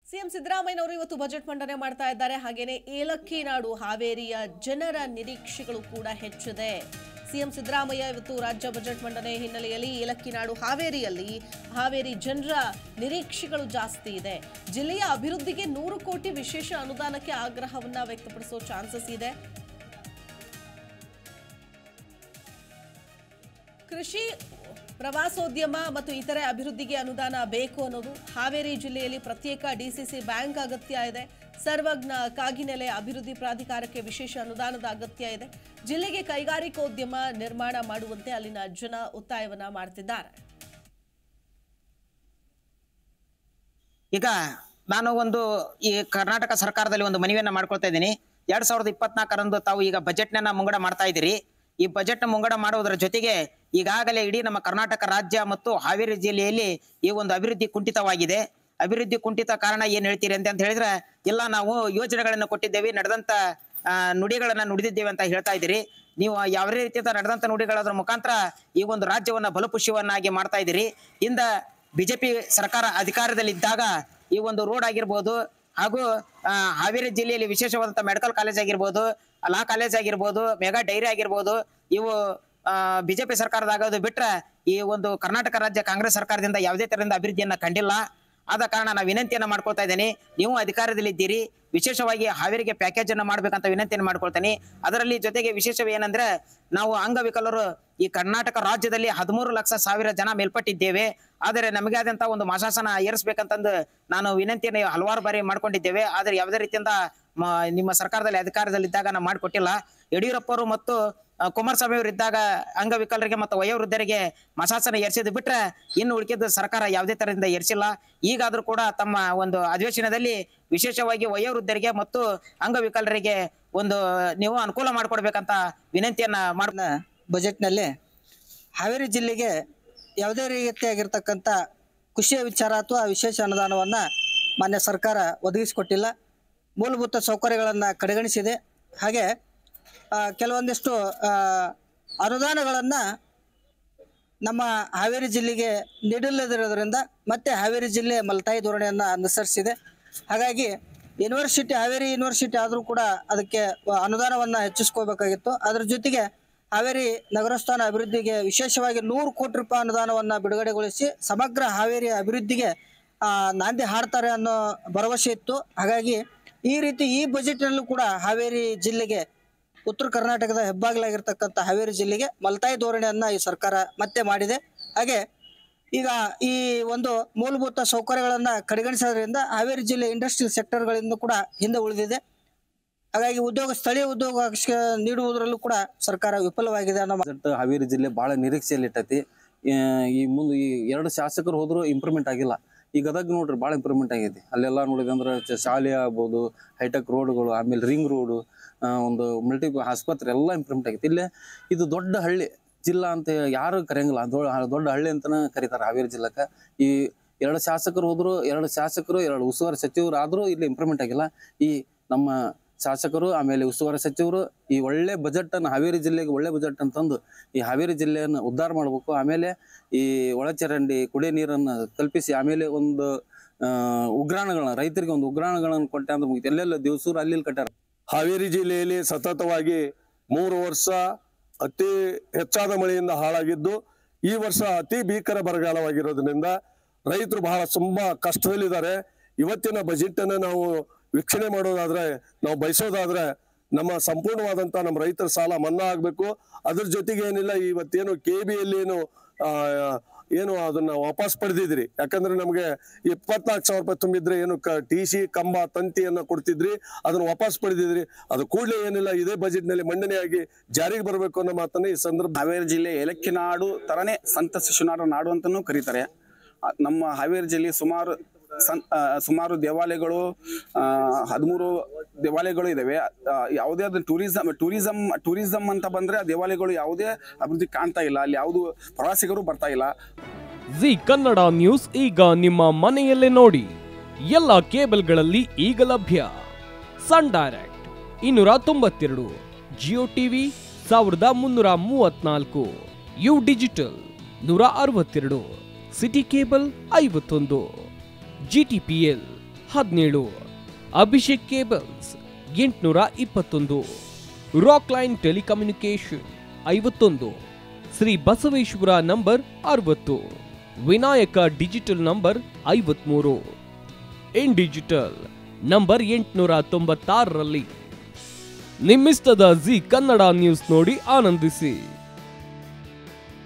CM ಸಿದ್ದರಾಮಯ್ಯನವರು ಇವತ್ತು budget ಮಂಡನೆ ಮಾಡ್ತಾ ಇದ್ದಾರೆ. ಹಾಗೇನೇ ಏಲಕ್ಕಿ ನಾಡು ಹಾವೇರಿಯ ಜನರ ನಿರೀಕ್ಷೆಗಳು ಕೂಡ ಹೆಚ್ಚಿದೆ. ಸಿಎಂ ಸಿದ್ದರಾಮಯ್ಯ ಇವತ್ತು ರಾಜ್ಯ ಬಜೆಟ್ ಮಂಡನೆ ಹಿನ್ನೆಲೆಯಲ್ಲಿ ಏಲಕ್ಕಿ ನಾಡು ಹಾವೇರಿ ಜನರ ನಿರೀಕ್ಷೆಗಳು ಜಾಸ್ತಿ ಇದೆ. ಜಿಲ್ಲೆಯ ಅಭಿವೃದ್ಧಿಗೆ 100 ಕೋಟಿ ವಿಶೇಷ ಅನುದಾನಕ್ಕೆ ಆಗ್ರಹವನ್ನ ವ್ಯಕ್ತಪಡಿಸೋ ಚಾನ್ಸಸ್ ಇದೆ. ಕೃಷಿ, ಪ್ರವಾಸೋದ್ಯಮ ಮತ್ತು ಇತರೆ ಅಭಿವೃದ್ಧಿಗೆ ಅನುದಾನ ಬೇಕು ಅನ್ನೋದು. ಹಾವೇರಿ ಜಿಲ್ಲೆಯಲ್ಲಿ ಪ್ರತ್ಯೇಕ ಡಿಸಿಸಿ ಬ್ಯಾಂಕ್ ಅಗತ್ಯ ಇದೆ. ಸರ್ವಜ್ಞ ಕಾಗಿನೆಲೆ ಅಭಿವೃದ್ಧಿ ಪ್ರಾಧಿಕಾರಕ್ಕೆ ವಿಶೇಷ ಅನುದಾನದ ಅಗತ್ಯ ಇದೆ. ಜಿಲ್ಲೆಗೆ ಕೈಗಾರಿಕೋದ್ಯಮ ನಿರ್ಮಾಣ ಮಾಡುವಂತೆ ಅಲ್ಲಿನ ಜನ ಒತ್ತಾಯವನ್ನ ಮಾಡ್ತಿದ್ದಾರೆ. ಈಗ ನಾನು ಈ ಕರ್ನಾಟಕ ಸರ್ಕಾರದಲ್ಲಿ ಒಂದು ಮನವಿಯನ್ನ ಮಾಡ್ಕೊಳ್ತಾ ಇದ್ದೀನಿ. 2024ರಂದು ತಾವು ಈಗ ಬಜೆಟ್ನ ಮುಂಗಡ ಮಾಡ್ತಾ ಇದ್ದೀರಿ. ಈ ಬಜೆಟ್ ಮುಂಗಡ ಮಾಡುವುದರ ಜೊತೆಗೆ ಈಗಾಗಲೇ ಇಡೀ ನಮ್ಮ ಕರ್ನಾಟಕ ರಾಜ್ಯ ಮತ್ತು ಹಾವೇರಿ ಜಿಲ್ಲೆಯಲ್ಲಿ ಈ ಒಂದು ಅಭಿವೃದ್ಧಿ ಕುಂಠಿತವಾಗಿದೆ. ಅಭಿವೃದ್ಧಿ ಕುಂಠಿತ ಕಾರಣ ಏನ್ ಹೇಳ್ತೀರಿ ಅಂತ ಹೇಳಿದ್ರೆ, ಇಲ್ಲ ನಾವು ಯೋಜನೆಗಳನ್ನು ಕೊಟ್ಟಿದ್ದೇವೆ, ನಡೆದಂತ ನುಡಿಗಳನ್ನ ನುಡಿದಿದ್ದೇವೆ ಅಂತ ಹೇಳ್ತಾ ಇದ್ದೀರಿ. ನೀವು ಯಾವ ರೀತಿಯ ನಡೆದಂತ ನುಡಿಗಳದ್ರ ಮುಖಾಂತರ ಈ ಒಂದು ರಾಜ್ಯವನ್ನ ಬಲಪುಷ್ಯವನ್ನಾಗಿ ಮಾಡ್ತಾ ಇದ್ದೀರಿ. ಇಂದ ಬಿಜೆಪಿ ಸರ್ಕಾರ ಅಧಿಕಾರದಲ್ಲಿದ್ದಾಗ ಈ ಒಂದು ರೋಡ್ ಆಗಿರ್ಬೋದು, ಹಾಗೂ ಹಾವೇರಿ ಜಿಲ್ಲೆಯಲ್ಲಿ ವಿಶೇಷವಾದಂತಹ ಮೆಡಿಕಲ್ ಕಾಲೇಜ್ ಆಗಿರ್ಬೋದು, ಲಾ ಕಾಲೇಜ್ ಆಗಿರ್ಬೋದು, ಮೆಗಾ ಡೈರಿ ಆಗಿರ್ಬೋದು, ಇವು ಬಿಜೆಪಿ ಸರ್ಕಾರದಾಗೋದು ಬಿಟ್ರೆ ಈ ಒಂದು ಕರ್ನಾಟಕ ರಾಜ್ಯ ಕಾಂಗ್ರೆಸ್ ಸರ್ಕಾರದಿಂದ ಯಾವುದೇ ತರದಿಂದ ಅಭಿವೃದ್ಧಿಯನ್ನ ಕಂಡಿಲ್ಲ. ಆದ ಕಾರಣ ನಾವು ವಿನಂತಿಯನ್ನ ಮಾಡ್ಕೊಳ್ತಾ ಇದ್ದೀನಿ. ನೀವು ಅಧಿಕಾರದಲ್ಲಿದ್ದೀರಿ, ವಿಶೇಷವಾಗಿ ಹಾವೇರಿಗೆ ಪ್ಯಾಕೇಜ್ ಅನ್ನ ಮಾಡ್ಬೇಕಂತ ವಿನಂತಿಯನ್ನು ಮಾಡ್ಕೊಳ್ತೀನಿ. ಅದರಲ್ಲಿ ಜೊತೆಗೆ ವಿಶೇಷ ಏನಂದ್ರೆ, ನಾವು ಅಂಗವಿಕಲರು ಈ ಕರ್ನಾಟಕ ರಾಜ್ಯದಲ್ಲಿ 13,00,000 ಜನ ಮೇಲ್ಪಟ್ಟಿದ್ದೇವೆ. ಆದರೆ ನಮಗೆ ಆದಂತ ಒಂದು ಮಾಸಾಸನ ಏರಿಸಬೇಕಂತಂದು ನಾನು ವಿನಂತಿಯನ್ನು ಹಲವಾರು ಬಾರಿ ಮಾಡ್ಕೊಂಡಿದ್ದೇವೆ. ಆದರೆ ಯಾವುದೇ ರೀತಿಯಿಂದ ನಿಮ್ಮ ಸರ್ಕಾರದಲ್ಲಿ ಅಧಿಕಾರದಲ್ಲಿದ್ದಾಗ ನಾವು ಮಾಡಿಕೊಟ್ಟಿಲ್ಲ. ಯಡಿಯೂರಪ್ಪರು ಮತ್ತು ಕುಮಾರಸ್ವಾಮಿ ಅವರು ಇದ್ದಾಗ ಅಂಗವಿಕಲರಿಗೆ ಮತ್ತು ವಯೋವೃದ್ಧರಿಗೆ ಮಾಸಾಸನ ಏರಿಸಿದ್ ಬಿಟ್ರೆ ಇನ್ನು ಉಳಿದ ಸರ್ಕಾರ ಯಾವುದೇ ತರದಿಂದ ಏರಿಸಿಲ್ಲ. ಈಗಾದ್ರೂ ಕೂಡ ತಮ್ಮ ಒಂದು ಅಧಿವೇಶನದಲ್ಲಿ ವಿಶೇಷವಾಗಿ ವಯೋವೃದ್ಧರಿಗೆ ಮತ್ತು ಅಂಗವಿಕಲರಿಗೆ ನೀವು ಅನುಕೂಲ ಮಾಡಿಕೊಡ್ಬೇಕಂತ ವಿನಂತಿಯನ್ನ ಮಾಡಿದ ಬಜೆಟ್ ನಲ್ಲಿ ಹಾವೇರಿ ಜಿಲ್ಲೆಗೆ ಯಾವುದೇ ರೀತಿಯಾಗಿರ್ತಕ್ಕಂಥ ಖುಷಿಯ ವಿಚಾರ ಅಥವಾ ವಿಶೇಷ ಅನುದಾನವನ್ನ ಮಾನ್ಯ ಸರ್ಕಾರ ಒದಗಿಸಿಕೊಟ್ಟಿಲ್ಲ. ಮೂಲಭೂತ ಸೌಕರ್ಯಗಳನ್ನು ಕಡೆಗಣಿಸಿದೆ. ಹಾಗೆ ಕೆಲವೊಂದಿಷ್ಟು ಅನುದಾನಗಳನ್ನು ನಮ್ಮ ಹಾವೇರಿ ಜಿಲ್ಲೆಗೆ ನೀಡಲಿರೋದ್ರಿಂದ ಮತ್ತೆ ಹಾವೇರಿ ಜಿಲ್ಲೆ ಮಲತಾಯಿ ಧೋರಣೆಯನ್ನು ಅನುಸರಿಸಿದೆ. ಹಾಗಾಗಿ ಹಾವೇರಿ ಯೂನಿವರ್ಸಿಟಿ ಆದರೂ ಕೂಡ ಅದಕ್ಕೆ ಅನುದಾನವನ್ನು ಹೆಚ್ಚಿಸ್ಕೋಬೇಕಾಗಿತ್ತು. ಅದರ ಜೊತೆಗೆ ಹಾವೇರಿ ನಗರಸ್ಥಾನ ಅಭಿವೃದ್ಧಿಗೆ ವಿಶೇಷವಾಗಿ 100 ಕೋಟಿ ರೂಪಾಯಿ ಅನುದಾನವನ್ನು ಬಿಡುಗಡೆಗೊಳಿಸಿ ಸಮಗ್ರ ಹಾವೇರಿ ಅಭಿವೃದ್ಧಿಗೆ ನಾಂದಿ ಹಾಡ್ತಾರೆ ಅನ್ನೋ ಭರವಸೆ ಇತ್ತು. ಹಾಗಾಗಿ ಈ ಬಜೆಟ್ನಲ್ಲೂ ಕೂಡ ಹಾವೇರಿ ಜಿಲ್ಲೆಗೆ, ಉತ್ತರ ಕರ್ನಾಟಕದ ಹೆಬ್ಬಾಗಿಲಾಗಿರ್ತಕ್ಕಂಥ ಹಾವೇರಿ ಜಿಲ್ಲೆಗೆ ಮಲತಾಯಿ ಧೋರಣೆಯನ್ನ ಈ ಸರ್ಕಾರ ಮತ್ತೆ ಮಾಡಿದೆ. ಹಾಗೆ ಈಗ ಈ ಒಂದು ಮೂಲಭೂತ ಸೌಕರ್ಯಗಳನ್ನ ಕಡೆಗಣಿಸೋದ್ರಿಂದ ಹಾವೇರಿ ಜಿಲ್ಲೆ ಇಂಡಸ್ಟ್ರಿಯಲ್ ಸೆಕ್ಟರ್ಗಳಿಂದ ಕೂಡ ಹಿಂದೆ ಉಳಿದಿದೆ. ಹಾಗಾಗಿ ಸ್ಥಳೀಯ ಉದ್ಯೋಗ ನೀಡುವುದರಲ್ಲೂ ಕೂಡ ಸರ್ಕಾರ ವಿಫಲವಾಗಿದೆ ಅನ್ನೋ ಹಾವೇರಿ ಜಿಲ್ಲೆ ಬಹಳ ನಿರೀಕ್ಷೆಯಲ್ಲಿ ಇಟ್ಟೈತಿ. ಈ ಮುಂದೆ ಈ 2 ಶಾಸಕರು ಹೋದ್ರು ಇಂಪ್ರೂವ್ಮೆಂಟ್ ಆಗಿಲ್ಲ. ಈ ಗದಗ ನೋಡ್ರಿ ಭಾಳ ಇಂಪ್ರೂವ್ಮೆಂಟ್ ಆಗೈತಿ. ಅಲ್ಲೆಲ್ಲ ನೋಡಿದಂದ್ರೆ ಶಾಲೆ ಆಗ್ಬೋದು, ಹೈಟೆಕ್ ರೋಡ್ಗಳು, ಆಮೇಲೆ ರಿಂಗ್ ರೋಡು, ಒಂದು ಆಸ್ಪತ್ರೆ ಎಲ್ಲ ಇಂಪ್ರೂವ್ಮೆಂಟ್ ಆಗೈತಿ. ಇಲ್ಲೇ ಇದು ದೊಡ್ಡ ಹಳ್ಳಿ ಜಿಲ್ಲಾ ಅಂತ ಯಾರು ಕರೆಯಂಗಿಲ್ಲ, ದೊಡ್ಡ ಹಳ್ಳಿ ಅಂತಾನೆ ಕರೀತಾರೆ ಹಾವೇರಿ ಜಿಲ್ಲೆಗೆ. ಈ 2 ಶಾಸಕರು ಹೋದ್ರು, 2 ಶಾಸಕರು 2 ಉಸ್ತುವಾರಿ ಸಚಿವರು ಆದ್ರೂ ಇಲ್ಲಿ ಇಂಪ್ರೂವ್ಮೆಂಟ್ ಆಗಿಲ್ಲ. ಈ ನಮ್ಮ ಶಾಸಕರು ಆಮೇಲೆ ಉಸ್ತುವಾರಿ ಸಚಿವರು ಈ ಒಳ್ಳೆ ಬಜೆಟ್ ಅನ್ನು ಹಾವೇರಿ ಜಿಲ್ಲೆಗೆ ಒಳ್ಳೆ ಬಜೆಟ್ ಅಂತಂದು ಈ ಹಾವೇರಿ ಜಿಲ್ಲೆಯನ್ನು ಉದ್ಧಾರ ಮಾಡಬೇಕು. ಆಮೇಲೆ ಈ ಒಳಚರಂಡಿ, ಕುಡಿಯ ನೀರನ್ನು ಕಲ್ಪಿಸಿ, ಆಮೇಲೆ ಒಂದು ಉಗ್ರಾಣಗಳನ್ನ ರೈತರಿಗೆ ಒಂದು ಉಗ್ರಾಣಗಳನ್ನು ಕೊಟ್ಟೆ ಅಂತ ಮುಗಿತು. ಎಲ್ಲೆಲ್ಲ ದಿವಸೂರು ಅಲ್ಲಿ ಕಟ್ಟಾರ. ಹಾವೇರಿ ಜಿಲ್ಲೆಯಲ್ಲಿ ಸತತವಾಗಿ 3 ವರ್ಷ ಅತಿ ಹೆಚ್ಚಾದ ಮಳೆಯಿಂದ ಹಾಳಾಗಿದ್ದು, ಈ ವರ್ಷ ಅತಿ ಭೀಕರ ಬರಗಾಲವಾಗಿರೋದ್ರಿಂದ ರೈತರು ಬಹಳ ತುಂಬಾ ಕಷ್ಟದಲ್ಲಿದ್ದಾರೆ. ಇವತ್ತಿನ ಬಜೆಟ್ ಅನ್ನ ನಾವು ವೀಕ್ಷಣೆ ಮಾಡೋದಾದ್ರೆ, ನಾವು ಬಯಸೋದಾದ್ರೆ ನಮ್ಮ ಸಂಪೂರ್ಣವಾದಂತ ನಮ್ಮ ರೈತರ ಸಾಲ ಮನ್ನಾ ಆಗ್ಬೇಕು. ಅದ್ರ ಜೊತೆಗೆ ಏನಿಲ್ಲ, ಇವತ್ತೇನು KBಯಲ್ಲಿ ಏನು ಅದನ್ನ ವಾಪಸ್ ಪಡೆದಿದ್ರಿ. ಯಾಕಂದ್ರೆ ನಮ್ಗೆ 24,000 ರೂಪಾಯಿ ತುಂಬಿದ್ರೆ ಏನು TC ಕಂಬ ತಂತಿಯನ್ನ ಕೊಡ್ತಿದ್ರಿ, ಅದನ್ನ ವಾಪಸ್ ಪಡೆದಿದ್ರಿ. ಅದು ಕೂಡಲೇ ಏನಿಲ್ಲ ಇದೇ ಬಜೆಟ್ ನಲ್ಲಿ ಮಂಡನೆಯಾಗಿ ಜಾರಿಗೆ ಬರಬೇಕು ಅನ್ನೋ ಮಾತನ್ನ ಈ ಸಂದರ್ಭ. ಹಾವೇರಿ ಜಿಲ್ಲೆ ಏಲಕ್ಕಿ ನಾಡು ತರನೇ ಸಂತ ಶಿಶುನಾಳ ನಾಡು ಅಂತಾನೂ ಕರೀತಾರೆ. ನಮ್ಮ ಹಾವೇರಿ ಜಿಲ್ಲೆ ಸುಮಾರು ದೇವಾಲಯಗಳು 13 ದೇವಾಲಯಗಳು ಇದಾವೆ. ಯಾವುದೇ ಟೂರಿಸಂ ಅಂತ ಬಂದ್ರೆ ಆ ದೇವಾಲಯಗಳು ಯಾವುದೇ ಅಭಿವೃದ್ಧಿ ಕಾಣ್ತಾ ಇಲ್ಲ. ಅಲ್ಲಿ ಯಾವುದು ಪ್ರವಾಸಿಗರು ಬರ್ತಾ ಇಲ್ಲ. ಜಿ ಕನ್ನಡ ನ್ಯೂಸ್ ಈಗ ನಿಮ್ಮ ಮನೆಯಲ್ಲೇ ನೋಡಿ. ಎಲ್ಲ ಕೇಬಲ್ಗಳಲ್ಲಿ ಈಗ ಲಭ್ಯ. Sun Direct 292, Jio TV 1334, U Digital 162, City Cable 51, GTPL 17, Abhishek Cables 821, Rockline Telecommunication 51, Shri Basaveshwara number 60, Vinayaka Digital number 53, In Digital number 896ರಲ್ಲಿ. ನಿಮ್ಮಿಸ್ತದ ಜಿ ಕನ್ನಡ ನ್ಯೂಸ್ ನೋಡಿ ಆನಂದಿಸಿ.